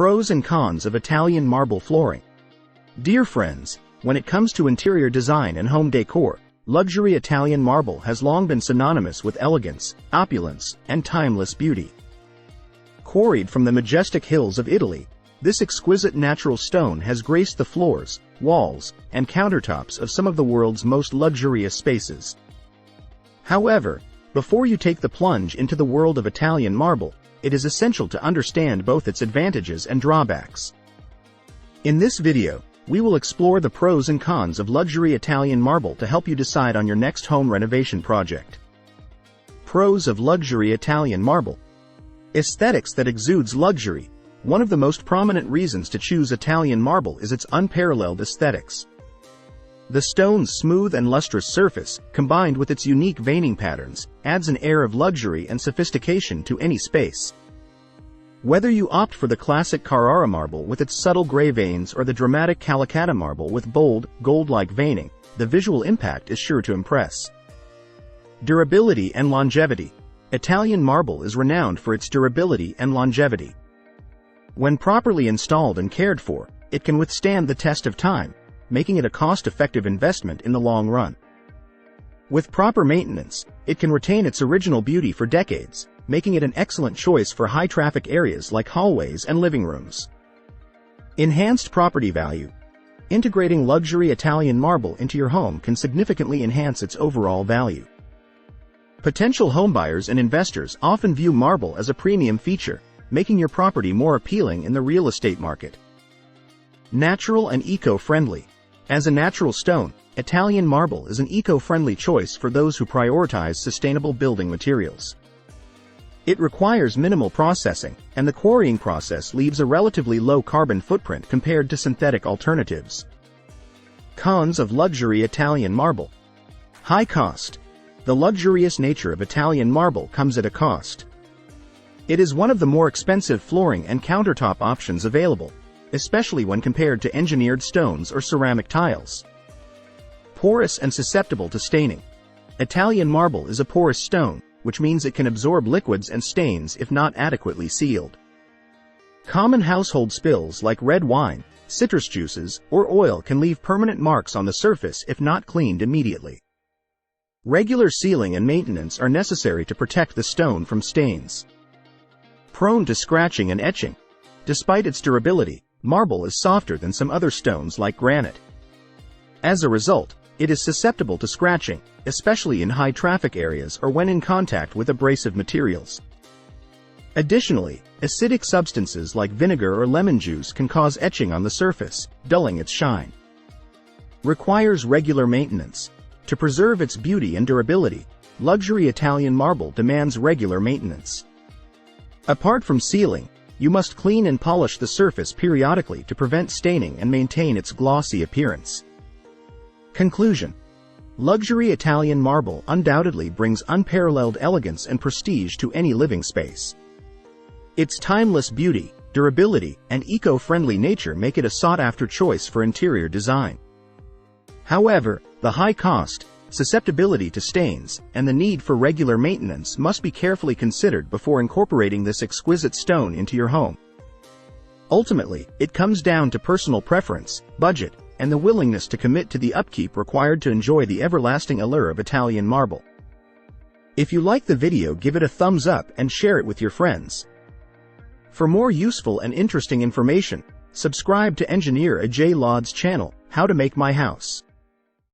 Pros and cons of Italian marble flooring. Dear friends, when it comes to interior design and home decor, luxury Italian marble has long been synonymous with elegance, opulence, and timeless beauty. Quarried from the majestic hills of Italy, this exquisite natural stone has graced the floors, walls, and countertops of some of the world's most luxurious spaces. However, before you take the plunge into the world of Italian marble, it is essential to understand both its advantages and drawbacks. In this video, we will explore the pros and cons of luxury Italian marble to help you decide on your next home renovation project. Pros of luxury Italian marble. Aesthetics that exudes luxury. One of the most prominent reasons to choose Italian marble is its unparalleled aesthetics. The stone's smooth and lustrous surface, combined with its unique veining patterns, adds an air of luxury and sophistication to any space. Whether you opt for the classic Carrara marble with its subtle gray veins or the dramatic Calicata marble with bold, gold-like veining, the visual impact is sure to impress. Durability and longevity. Italian marble is renowned for its durability and longevity. When properly installed and cared for, it can withstand the test of time, making it a cost-effective investment in the long run. With proper maintenance, it can retain its original beauty for decades, making it an excellent choice for high-traffic areas like hallways and living rooms. Enhanced property value. Integrating luxury Italian marble into your home can significantly enhance its overall value. Potential homebuyers and investors often view marble as a premium feature, making your property more appealing in the real estate market. Natural and eco-friendly. As a natural stone, Italian marble is an eco-friendly choice for those who prioritize sustainable building materials. It requires minimal processing, and the quarrying process leaves a relatively low carbon footprint compared to synthetic alternatives. Cons of luxury Italian marble. High cost. The luxurious nature of Italian marble comes at a cost. It is one of the more expensive flooring and countertop options available, especially when compared to engineered stones or ceramic tiles. Porous and susceptible to staining. Italian marble is a porous stone, which means it can absorb liquids and stains if not adequately sealed. Common household spills like red wine, citrus juices, or oil can leave permanent marks on the surface if not cleaned immediately. Regular sealing and maintenance are necessary to protect the stone from stains. Prone to scratching and etching. Despite its durability, marble is softer than some other stones like granite. As a result, it is susceptible to scratching, especially in high-traffic areas or when in contact with abrasive materials. Additionally, acidic substances like vinegar or lemon juice can cause etching on the surface, dulling its shine. Requires regular maintenance. To preserve its beauty and durability, luxury Italian marble demands regular maintenance. Apart from sealing, you must clean and polish the surface periodically to prevent staining and maintain its glossy appearance. Conclusion. Luxury Italian marble undoubtedly brings unparalleled elegance and prestige to any living space. Its timeless beauty, durability, and eco-friendly nature make it a sought-after choice for interior design. However, the high cost, susceptibility to stains, and the need for regular maintenance must be carefully considered before incorporating this exquisite stone into your home. Ultimately, it comes down to personal preference, budget, and the willingness to commit to the upkeep required to enjoy the everlasting allure of Italian marble. If you like the video, give it a thumbs up and share it with your friends. For more useful and interesting information, subscribe to Engineer Ajay Laud's channel, How to Make My House.